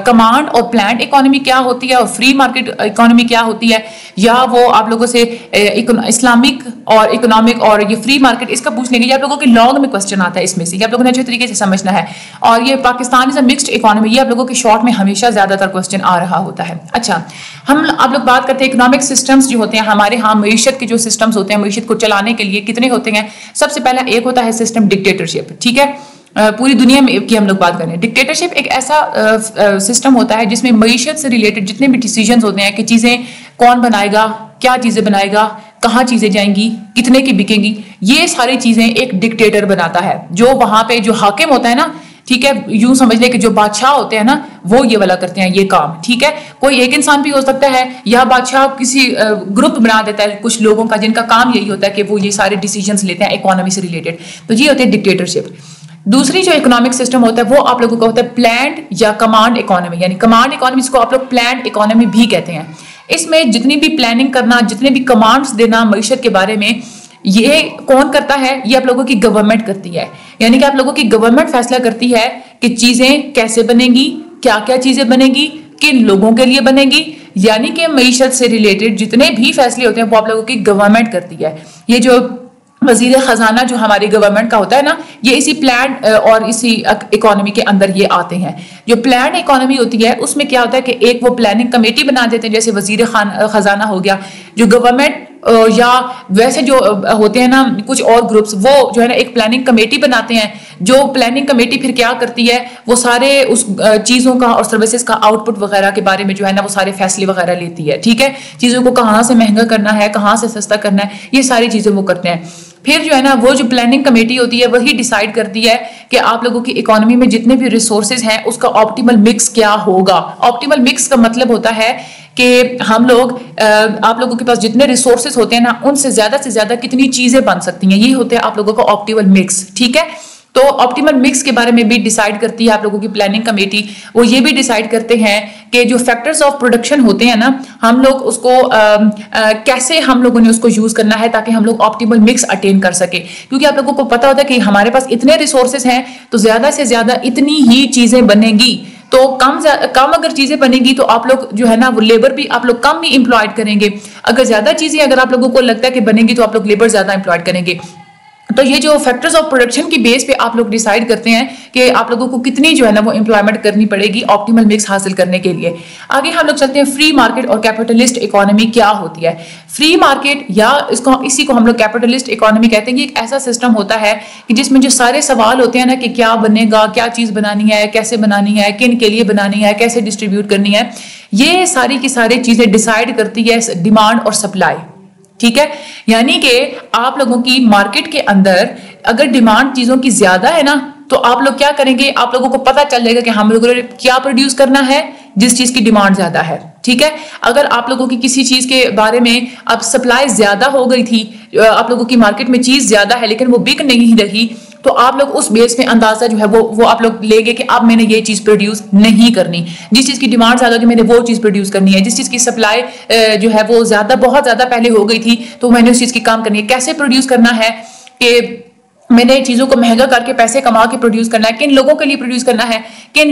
कमांड और प्लान्ड इकोनॉमी क्या होती है और फ्री मार्केट इकोनॉमी क्या होती है, या वो आप लोगों से इस्लामिक और इकोनॉमिक और ये फ्री मार्केट इसका पूछ लेंगे। ये आप लोगों के लॉन्ग में क्वेश्चन आता है इसमें से, ये आप लोगों ने अच्छे तरीके से समझना है। और ये Pakistan is a mixed economy, ये आप लोगों के शॉर्ट में हमेशा ज्यादातर क्वेश्चन आ रहा होता है। अच्छा, आप लोग बात करते हैं इकोनॉमिक सिस्टम्स जो होते हैं हमारे यहाँ, मईशत के जो सिस्टम्स होते हैं, मईशत को चलाने के लिए कितने होते हैं। सबसे पहला एक होता है सिस्टम डिक्टेटरशिप, ठीक है। पूरी दुनिया में की हम लोग बात करें, डिक्टेटरशिप एक ऐसा सिस्टम होता है जिसमें मईशत से रिलेटेड जितने भी डिसीजंस होते हैं कि चीजें कौन बनाएगा, क्या चीजें बनाएगा, कहाँ चीजें जाएंगी, कितने की बिकेंगी, ये सारी चीजें एक डिक्टेटर बनाता है। जो वहां पे जो हाकिम होता है ना, ठीक है, यूं समझ ले कि जो बादशाह होते हैं ना वो ये वाला करते हैं ये काम, ठीक है। कोई एक इंसान भी हो सकता है या बादशाह किसी ग्रुप बना देता है कुछ लोगों का जिनका काम यही होता है कि वो ये सारे डिसीजंस लेते हैं इकोनॉमी से रिलेटेड, तो ये होती है डिक्टेटरशिप। दूसरी जो इकोनॉमिक सिस्टम होता है वो आप लोगों का होता है प्लान्ड या कमांड इकोनॉमी, यानी कमांड इकोनॉमी को आप लोग प्लान्ड इकोनॉमी भी कहते हैं। इसमें जितनी भी प्लानिंग करना, जितने भी कमांड्स देना मईशत के बारे में, ये कौन करता है, ये आप लोगों की गवर्नमेंट करती है। यानी कि आप लोगों की गवर्नमेंट फैसला करती है कि चीजें कैसे बनेंगी, क्या क्या चीजें बनेगी, किन लोगों के लिए बनेगी, यानी कि मईशत से रिलेटेड जितने भी फैसले होते हैं वो आप लोगों की गवर्नमेंट करती है। ये जो वजीर खजाना जो हमारी गवर्नमेंट का होता है ना, ये इसी प्लान और इसी इकोनॉमी के अंदर ये आते हैं। जो प्लान इकोनॉमी होती है उसमें क्या होता है कि एक वो प्लानिंग कमेटी बना देते हैं, जैसे वजीर खजाना हो गया, जो गवर्नमेंट या वैसे जो होते हैं ना कुछ और ग्रुप्स, वो जो है ना एक प्लानिंग कमेटी बनाते हैं। जो प्लानिंग कमेटी फिर क्या करती है, वो सारे उस चीजों का और सर्विसेज का आउटपुट वगैरह के बारे में जो है ना वो सारे फैसले वगैरह लेती है, ठीक है। चीजों को कहाँ से महंगा करना है, कहाँ से सस्ता करना है, ये सारी चीजें वो करते हैं। फिर जो है ना वो जो प्लानिंग कमेटी होती है वही डिसाइड करती है कि आप लोगों की इकोनॉमी में जितने भी रिसोर्सेज हैं उसका ऑप्टिमल मिक्स क्या होगा। ऑप्टिमल मिक्स का मतलब होता है कि हम लोग आप लोगों के पास जितने रिसोर्सेज होते हैं ना उनसे ज्यादा कितनी चीजें बन सकती हैं, ये होते हैं आप लोगों का ऑप्टिमल मिक्स, ठीक है। तो ऑप्टिमल मिक्स के बारे में भी डिसाइड करती है आप लोगों की प्लानिंग कमेटी। वो ये भी डिसाइड करते हैं कि जो फैक्टर्स ऑफ प्रोडक्शन होते हैं ना, हम लोग उसको कैसे हम लोगों ने उसको यूज करना है ताकि हम लोग ऑप्टिमल मिक्स अटेन कर सके। क्योंकि आप लोगों को पता होता है कि हमारे पास इतने रिसोर्सेज हैं तो ज्यादा से ज्यादा इतनी ही चीजें बनेंगी। तो कम अगर चीजें बनेगी तो आप लोग जो है ना वो लेबर भी आप लोग कम ही एम्प्लॉयड करेंगे। अगर ज्यादा चीजें अगर आप लोगों को लगता है कि बनेंगी तो आप लोग लेबर ज्यादा एम्प्लॉयड करेंगे। तो ये जो फैक्टर्स ऑफ प्रोडक्शन की बेस पे आप लोग डिसाइड करते हैं कि आप लोगों को कितनी जो है ना वो एम्प्लॉयमेंट करनी पड़ेगी ऑप्टिमल मिक्स हासिल करने के लिए। आगे हम लोग चलते हैं फ्री मार्केट और कैपिटलिस्ट इकोनॉमी क्या होती है। फ्री मार्केट या इसी को हम लोग कैपिटलिस्ट इकोनॉमी कहते हैं। ये एक ऐसा सिस्टम होता है कि जिसमें जो सारे सवाल होते हैं ना कि क्या बनेगा, क्या चीज बनानी है, कैसे बनानी है, किन के लिए बनानी है, कैसे डिस्ट्रीब्यूट करनी है, ये सारी की सारी चीजें डिसाइड करती है डिमांड और सप्लाई, ठीक है। यानी कि आप लोगों की मार्केट के अंदर अगर डिमांड चीजों की ज्यादा है ना तो आप लोग क्या करेंगे, आप लोगों को पता चल जाएगा कि हम लोगों ने क्या प्रोड्यूस करना है जिस चीज की डिमांड ज्यादा है, ठीक है। अगर आप लोगों की किसी चीज के बारे में अब सप्लाई ज्यादा हो गई थी, आप लोगों की मार्केट में चीज ज्यादा है लेकिन वो बिक नहीं रही, तो आप लोग उस बेस में अंदाजा जो है वो आप लोग लेंगे कि अब मैंने ये चीज प्रोड्यूस नहीं करनी। जिस चीज की डिमांड ज्यादा होगी मैंने वो चीज प्रोड्यूस करनी है। जिस चीज की सप्लाई जो है वो बहुत ज्यादा पहले हो गई थी तो मैंने उस चीज की काम करनी है। कैसे प्रोड्यूस करना है कि मैंने चीजों को महंगा करके पैसे कमा के प्रोड्यूस करना है, किन लोगों के लिए प्रोड्यूस करना है, किन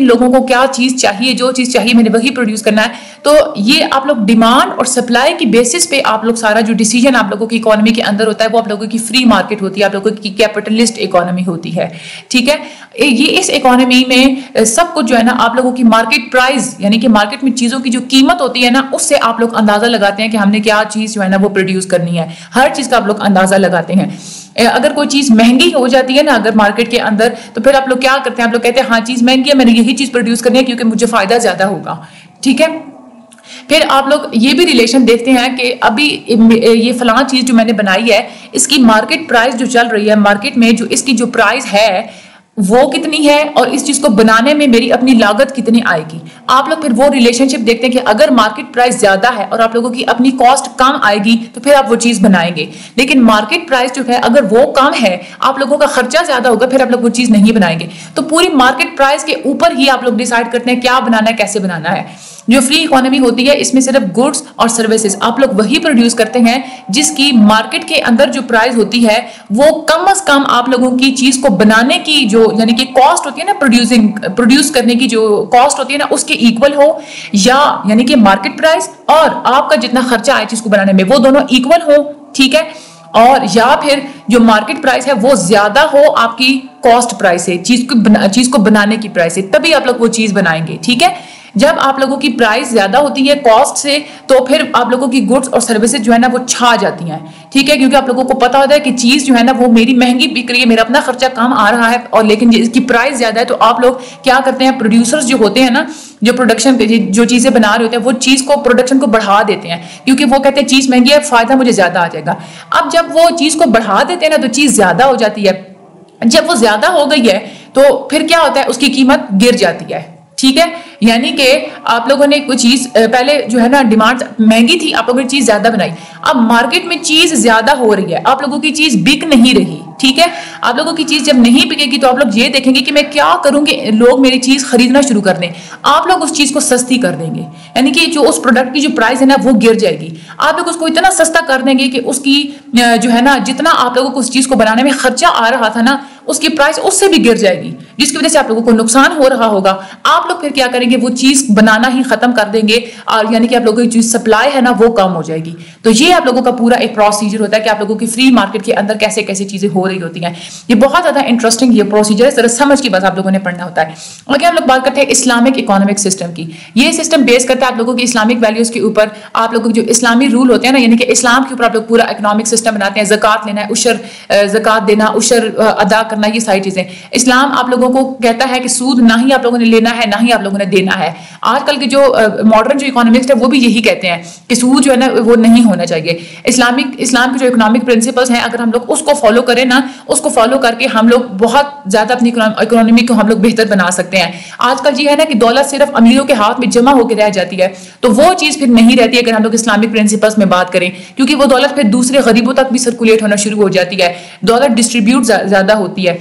लोगों को क्या चीज चाहिए, जो चीज चाहिए मैंने वही प्रोड्यूस करना है। तो ये आप लोग डिमांड और सप्लाई की बेसिस पे आप लोग सारा जो डिसीजन आप लोगों की इकोनॉमी के अंदर होता है वो आप लोगों की फ्री मार्केट होती है, आप लोगों की कैपिटलिस्ट इकोनॉमी होती है, ठीक है। ये इस इकोनॉमी में सब कुछ जो है ना आप लोगों की मार्केट प्राइस यानी कि मार्केट में चीजों की जो कीमत होती है ना उससे आप लोग अंदाजा लगाते हैं कि हमने क्या चीज जो है ना वो प्रोड्यूस करनी है। हर चीज का आप लोग अंदाजा लगाते हैं। अगर कोई चीज महंगी हो जाती है ना अगर मार्केट के अंदर तो फिर आप लोग क्या करते हैं, आप लोग कहते हैं हाँ चीज महंगी है मैंने यही चीज प्रोड्यूस करनी है क्योंकि मुझे फायदा ज्यादा होगा, ठीक है। फिर आप लोग ये भी रिलेशन देखते हैं कि अभी ये फलां चीज जो मैंने बनाई है इसकी मार्केट प्राइस जो चल रही है मार्केट में, जो इसकी जो प्राइस है वो कितनी है और इस चीज को बनाने में मेरी अपनी लागत कितनी आएगी। आप लोग फिर वो रिलेशनशिप देखते हैं कि अगर मार्केट प्राइस ज्यादा है और आप लोगों की अपनी कॉस्ट कम आएगी तो फिर आप वो चीज बनाएंगे। लेकिन मार्केट प्राइस जो है अगर वो कम है, आप लोगों का खर्चा ज्यादा होगा, फिर आप लोग वो चीज नहीं बनाएंगे। तो पूरी मार्केट प्राइस के ऊपर ही आप लोग डिसाइड करते हैं क्या बनाना है, कैसे बनाना है। जो फ्री इकोनॉमी होती है इसमें सिर्फ गुड्स और सर्विसेज आप लोग वही प्रोड्यूस करते हैं जिसकी मार्केट के अंदर जो प्राइस होती है वो कम से कम आप लोगों की चीज को बनाने की जो यानी कि कॉस्ट होती है ना, प्रोड्यूस करने की जो कॉस्ट होती है ना उसके इक्वल हो, या यानी कि मार्केट प्राइस और आपका जितना खर्चा आए चीज को बनाने में वो दोनों इक्वल हो, ठीक है। और या फिर जो मार्केट प्राइस है वो ज्यादा हो आपकी कॉस्ट प्राइस से, चीज को बनाने की प्राइस से, तभी आप लोग वो चीज बनाएंगे, ठीक है। जब आप लोगों की प्राइस ज्यादा होती है कॉस्ट से तो फिर आप लोगों की गुड्स और सर्विसेज जो है ना वो छा जाती हैं, ठीक है, क्योंकि आप लोगों को पता होता है कि चीज जो है ना वो मेरी महंगी बिक रही है, मेरा अपना खर्चा कम आ रहा है, और लेकिन इसकी प्राइस ज्यादा है, तो आप लोग क्या करते हैं, प्रोड्यूसर्स जो होते हैं ना, जो प्रोडक्शन जो चीजें बना रहे होते हैं वो चीज को प्रोडक्शन को बढ़ा देते हैं, क्योंकि वो कहते हैं चीज महंगी है, फायदा मुझे ज्यादा आ जाएगा। अब जब वो चीज को बढ़ा देते हैं ना तो चीज ज्यादा हो जाती है, जब वो ज्यादा हो गई है तो फिर क्या होता है, उसकी कीमत गिर जाती है, ठीक है। यानी कि आप लोगों ने कोई चीज पहले जो है ना डिमांड महंगी थी, आप लोगों ने चीज ज्यादा बनाई, अब मार्केट में चीज ज्यादा हो रही है, आप लोगों की चीज बिक नहीं रही, ठीक है। आप लोगों की चीज जब नहीं बिकेगी तो आप लोग ये देखेंगे कि मैं क्या करूं कि लोग मेरी चीज खरीदना शुरू कर दें, आप लोग उस चीज को सस्ती कर देंगे, यानी कि जो उस प्रोडक्ट की जो प्राइस है ना वो गिर जाएगी, आप लोग उसको इतना सस्ता कर देंगे कि उसकी जो है ना जितना आप लोगों को उस चीज को बनाने में खर्चा आ रहा था ना उसकी प्राइस उससे भी गिर जाएगी, जिसकी वजह से आप लोगों को नुकसान हो रहा होगा। आप लोग फिर क्या करेंगे, वो चीज बनाना ही खत्म कर देंगे, और यानी कि आप लोगों की जो सप्लाई है ना वो कम हो जाएगी। तो ये आप लोगों का पूरा एक प्रोसीजर होता है कि आप लोगों की फ्री मार्केट के अंदर कैसे कैसे चीजें हो रही होती हैं। ये बहुत ज्यादा इंटरेस्टिंग ये प्रोसीजर है, जरा समझ के बस आप लोगों ने पढ़ना होता है। आगे हम लोग बात करते हैं इस्लामिक इकोनॉमिक सिस्टम की। ये सिस्टम बेस करता है आप लोगों की इस्लामिक वैल्यूज के ऊपर, आप लोगों के जो इस्लामी रूल होते हैं ना, यानी कि इस्लाम के ऊपर आप लोग पूरा इकोनॉमिक सिस्टम बनाते हैं, ज़कात लेना है, उशर ज़कात देना, उशर अदा करना, ये सारी चीजें। इस्लाम आप लोगों को कहता है कि सूद ना ही आप लोगों ने लेना है ना ही आप लोगों ने देना है। आजकल के जो मॉडर्न जो इकोनॉमिक्स है वो भी यही कहते हैं कि सूद जो है ना वो नहीं होना चाहिए। इस्लाम के जो इकोनॉमिक प्रिंसिपल्स हैं अगर हम लोग उसको फॉलो करें ना, उसको फॉलो करके हम लोग बहुत ज्यादा अपनी इकोनॉमी को हम लोग बेहतर बना सकते हैं। आजकल ये है ना कि दौलत सिर्फ अमीरों के हाथ में जमा होकर रह जाती है, तो वो चीज फिर नहीं रहती है अगर हम लोग इस्लामिक प्रिंसिपल्स में बात करें, क्योंकि वो दौलत फिर दूसरे गरीबों तक भी सर्कुलेट होना शुरू हो जाती है, दौलत डिस्ट्रीब्यूट ज्यादा होती है।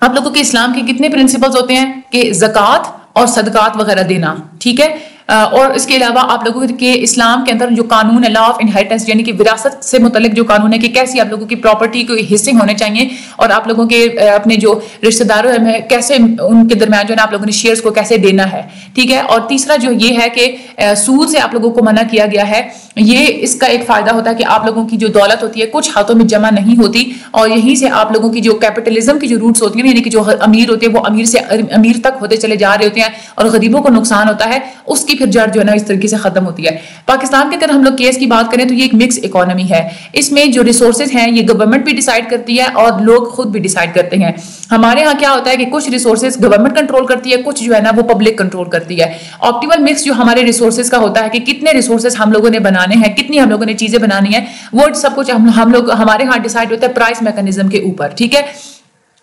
आप लोगों के इस्लाम के कितने प्रिंसिपल्स होते हैं कि ज़कात और सदकात वगैरह देना, ठीक है। और इसके अलावा आप लोगों के इस्लाम के अंदर जो कानून है, लॉ ऑफ इनहेरिटेंस, यानी कि विरासत से मुतल्लिक जो कानून है कि कैसी आप लोगों की प्रॉपर्टी के हिस्से होने चाहिए, और आप लोगों के अपने जो रिश्तेदारों में कैसे उनके दरमियान जो है आप लोगों ने शेयर्स को कैसे देना है, ठीक है। और तीसरा जो ये है कि सूद से आप लोगों को मना किया गया है। ये इसका एक फायदा होता है कि आप लोगों की जो दौलत होती है कुछ हाथों में जमा नहीं होती, और यहीं से आप लोगों की जो कैपिटलिज्म की जो रूट्स होती है, यानी कि जो अमीर होते हैं वो अमीर से अमीर तक होते चले जा रहे होते हैं, और गरीबों को नुकसान होता है, उसकी फिर जड़ जो है ना इस तरीके से खत्म होती है। पाकिस्तान के अगर हम लोग केस की बात करें तो ये एक मिक्स इकोनॉमी है, इसमें जो रिसोर्सेज हैं ये गवर्नमेंट भी डिसाइड करती है और लोग खुद भी डिसाइड करते हैं। हमारे यहाँ क्या होता है कि कुछ रिसोर्सेज गवर्नमेंट कंट्रोल करती है, कुछ जो है ना वो पब्लिक कंट्रोल करती है। ऑप्टिमल मिक्स जो हमारे रिसोर्सेज का होता है कि कितने रिसोर्सेज हम लोगों ने बनाने हैं, कितनी हम लोगों ने चीजें बनानी है, वो सब कुछ हम लोग हमारे यहाँ डिसाइड होता है प्राइस मैकेनिज्म के ऊपर, ठीक है।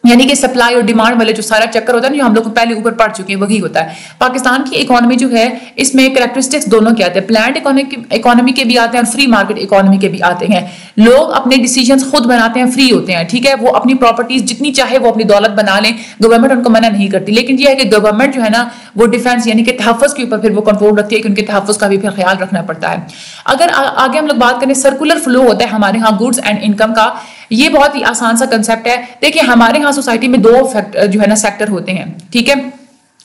यानी कि सप्लाई और डिमांड वाले जो सारा चक्कर होता है ना, जो हम लोग पहले ऊपर पढ़ चुके हैं, वही होता है। पाकिस्तान की इकोनॉमी जो है इसमें कैरेक्टरिस्टिक्स दोनों के आते हैं, प्लान्ड इकोनॉमी के भी आते हैं और फ्री मार्केट इकोनॉमी के भी आते हैं। लोग अपने डिसीजंस खुद बनाते हैं, फ्री होते हैं, ठीक है। वो अपनी प्रॉपर्टीज जितनी चाहे वो अपनी दौलत बना लें, गवर्नमेंट उनको मना नहीं करती। लेकिन ये है कि गवर्नमेंट जो है ना वो डिफेंस यानी कि तहफ़्फ़ुज़ के ऊपर फिर वो कंट्रोल रखती है कि उनके तहफ़्फ़ुज़ का भी फिर ख्याल रखना पड़ता है। अगर आगे हम लोग बात करें, सर्कुलर फ्लो होता है हमारे यहाँ गुड्स एंड इनकम का। ये बहुत ही आसान सा कंसेप्ट है। देखिए हमारे यहाँ सोसाइटी में दो जो है ना सेक्टर होते हैं, ठीक है।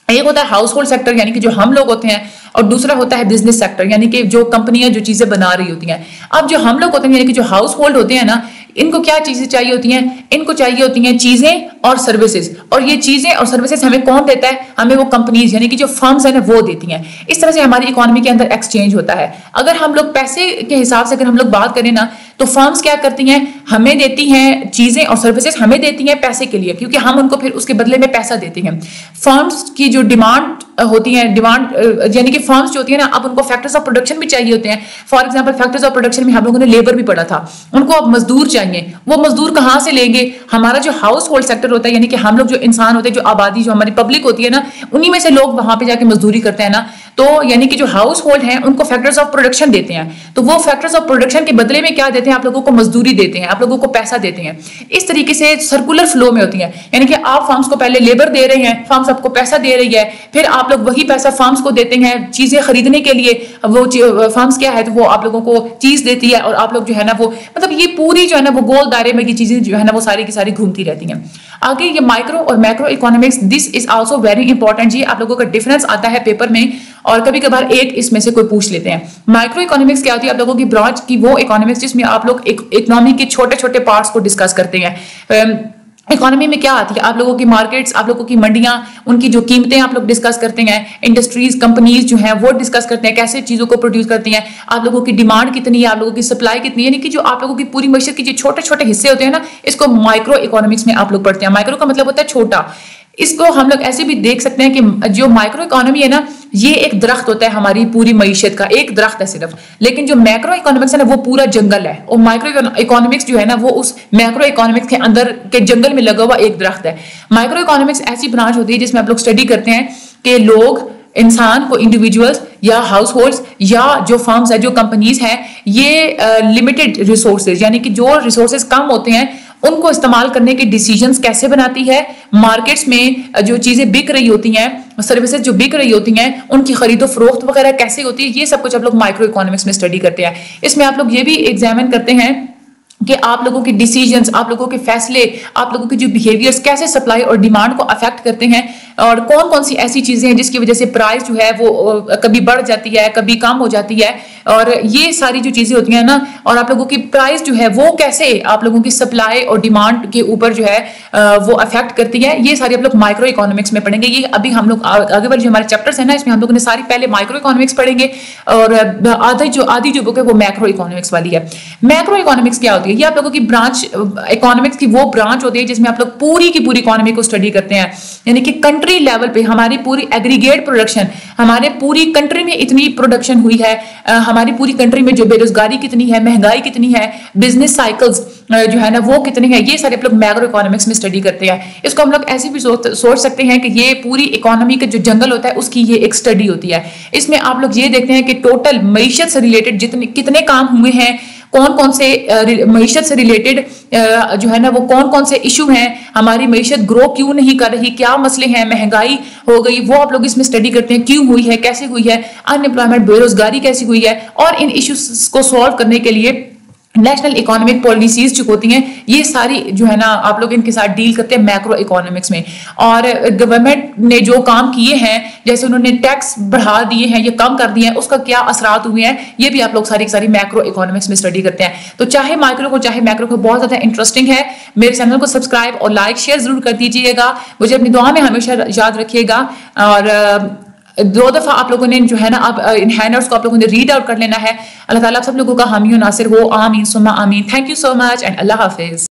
एक होता है हाउस होल्ड सेक्टर, यानी कि जो हम लोग होते हैं, और दूसरा होता है बिजनेस सेक्टर, यानी कि जो कंपनियां जो चीजें बना रही होती हैं। अब जो हम लोग होते हैं यानी कि जो हाउस होल्ड होते हैं ना, इनको क्या चीजें चाहिए होती हैं, इनको चाहिए होती हैं चीजें और सर्विसेज। और ये चीजें और सर्विसेज हमें कौन देता है, हमें वो कंपनीज यानी कि जो फर्म्स है ना वो देती हैं। इस तरह से हमारी इकोनॉमी के अंदर एक्सचेंज होता है। अगर हम लोग पैसे के हिसाब से अगर हम लोग बात करें ना, तो फर्म्स क्या करती हैं, हमें देती हैं चीजें और सर्विसेज, हमें देती हैं पैसे के लिए, क्योंकि हम उनको फिर उसके बदले में पैसा देते हैं। फर्म्स की जो डिमांड होती है, डिमांड यानी कि फर्म्स जो होती है ना, अब उनको फैक्टर्स ऑफ प्रोडक्शन भी चाहिए होते हैं। For example factors of production में हम लोगों ने लेबर भी पढ़ा था, उनको अब मजदूर चाहिए। वो मजदूर कहाँ से लेंगे, हमारा जो हाउस होल्ड सेक्टर होता है, यानी कि हम लोग जो इंसान होते हैं, जो आबादी जो हमारी पब्लिक होती है ना, उन्हीं में से लोग वहां पे जाके मजदूरी करते हैं ना। तो यानी कि जो हाउस होल्ड है उनको फैक्टर्स ऑफ प्रोडक्शन देते हैं, तो वो फैक्टर्स ऑफ प्रोडक्शन के बदले में क्या देते हैं, आप लोगों को मजदूरी देते हैं, आप लोगों को पैसा देते हैं। इस तरीके से सर्कुलर फ्लो में होती है, यानी कि आप फर्म्स को पहले लेबर दे रहे हैं, फर्म्स आपको पैसा दे रही है, फिर आप आप लोग वही पैसा फर्म्स को देते हैं चीजें खरीदने के लिए। वो फर्म्स क्या है, तो वो आप लोगों को चीज देती है और आप लोग जो है ना वो मतलब ये पूरी जो है ना वो गोल दायरे में ये चीजें जो है ना वो सारी की सारी घूमती रहती हैं। आगे ये माइक्रो और macro economics, this is also very important जी। आप लोगों का डिफरेंस आता है पेपर में और कभी कभार एक इसमें से कोई पूछ लेते हैं। माइक्रो इकोनॉमिक्स क्या होती है, आप लोगों की ब्रांच की वो इकोनॉमिक्स जिसमें आप लोग इकोनॉमी के छोटे छोटे पार्ट्स को डिस्कस करते हैं। इकोनॉमी में क्या आती है, आप लोगों की मार्केट्स, आप लोगों की मंडियां, उनकी जो कीमतें आप लोग डिस्कस करते हैं। इंडस्ट्रीज, कंपनीज जो हैं वो डिस्कस करते हैं कैसे चीजों को प्रोड्यूस करती हैं। आप लोगों की डिमांड कितनी है, आप लोगों की सप्लाई कितनी है, यानी कि जो आप लोगों की पूरी मईशत के जो छोटे छोटे हिस्से होते हैं ना, इसको माइक्रो इकोनॉमिक्स में आप लोग पढ़ते हैं। माइक्रो का मतलब होता है छोटा। इसको हम लोग ऐसे भी देख सकते हैं कि जो माइक्रो इकोनॉमी है ना, ये एक दरख्त होता है हमारी पूरी मईशत का, एक दरख्त है सिर्फ। लेकिन जो मैक्रो इकोनॉमिक्स है ना वो पूरा जंगल है, और माइक्रो इकोनॉमिक्स जो है ना वो उस मैक्रो इकोनॉमिक्स के अंदर के जंगल में लगा हुआ एक दरख्त है। माइक्रो इकोनॉमिक्स ऐसी ब्रांच होती है जिसमें आप लोग स्टडी करते हैं कि लोग, इंसान को, इंडिविजुअल्स या हाउस होल्ड्स या जो फर्म्स है, जो कंपनीज हैं, ये लिमिटेड रिसोर्सेज यानी कि जो रिसोर्सेज कम होते हैं उनको इस्तेमाल करने के डिसीजंस कैसे बनाती है। मार्केट्स में जो चीजें बिक रही होती हैं, सर्विसेज जो बिक रही होती हैं, उनकी खरीदो फरोख्त वगैरह कैसे होती है, ये सब कुछ आप लोग माइक्रो इकोनॉमिक्स में स्टडी करते हैं। इसमें आप लोग ये भी एग्जामिन करते हैं कि आप लोगों के डिसीजंस, आप लोगों के फैसले, आप लोगों के जो बिहेवियर्स कैसे सप्लाई और डिमांड को अफेक्ट करते हैं, और कौन कौन सी ऐसी चीजें हैं जिसकी वजह से प्राइस जो है वो कभी बढ़ जाती है, कभी कम हो जाती है। और ये सारी जो चीजें होती हैं ना, और आप लोगों की प्राइस जो है वो कैसे आप लोगों की सप्लाई और डिमांड के ऊपर जो है वो अफेक्ट करती है, ये सारी आप लोग माइक्रो इकोनॉमिक्स में पढ़ेंगे। ये अभी हम लोग आगे वाले जो हमारे चैप्टर्स है ना, इसमें हम लोगों ने सारी पहले माइक्रो इकोनॉमिक्स पढ़ेंगे और आधी जो बुक है वो मैक्रो इकोनॉमिक्स वाली है। मैक्रो इकोनॉमिक्स क्या होती है, ये आप लोगों की ब्रांच, इकोनॉमिक्स की वो ब्रांच होती है जिसमें आप लोग पूरी की पूरी इकोनॉमी को स्टडी करते हैं। यानी कि कंट्री लेवल पे हमारी पूरी एग्रीगेट प्रोडक्शन, हमारे पूरी कंट्री में इतनी प्रोडक्शन हुई है, हमारी पूरी कंट्री में जो बेरोजगारी कितनी है, महंगाई कितनी है, बिजनेस साइकिल्स जो है ना वो कितनी है, ये सारे आप लोग मैक्रो इकोनॉमिक्स में स्टडी करते हैं। इसको हम लोग ऐसे भी सोच सकते हैं कि ये पूरी इकोनॉमी का जो जंगल होता है उसकी ये एक स्टडी होती है। इसमें आप लोग ये देखते हैं कि टोटल मईशत से रिलेटेड जितने कितने काम हुए हैं, कौन कौन से मईशत से रिलेटेड जो है ना वो कौन कौन से इशू हैं, हमारी मईशत ग्रो क्यों नहीं कर रही, क्या मसले हैं, महंगाई हो गई, वो आप लोग इसमें स्टडी करते हैं, क्यों हुई है, कैसे हुई है, अनएम्प्लॉयमेंट, बेरोजगारी कैसी हुई है। और इन इश्यूज को सॉल्व करने के लिए नेशनल इकोनॉमिक पॉलिसीज जो होती हैं, ये सारी जो है ना आप लोग इनके साथ डील करते हैं मैक्रो इकोनॉमिक्स में। और गवर्नमेंट ने जो काम किए हैं, जैसे उन्होंने टैक्स बढ़ा दिए हैं या कम कर दिए हैं, उसका क्या असरात हुए हैं, ये भी आप लोग सारी की सारी मैक्रो इकोनॉमिक्स में स्टडी करते हैं। तो चाहे माइक्रो को चाहे मैक्रो को बहुत ज्यादा इंटरेस्टिंग है। मेरे चैनल को सब्सक्राइब और लाइक शेयर जरूर कर दीजिएगा। मुझे अपनी दुआ में हमेशा याद रखिएगा। और 2 दफा आप लोगों ने जो है ना आप इन हैंडआउट्स को आप लोगों ने रीड आउट कर लेना है। अल्लाह ताला आप सब लोगों का हामी और नासिर हो। आमीन सुम्मा आमीन। Thank you so much and Allah Hafiz.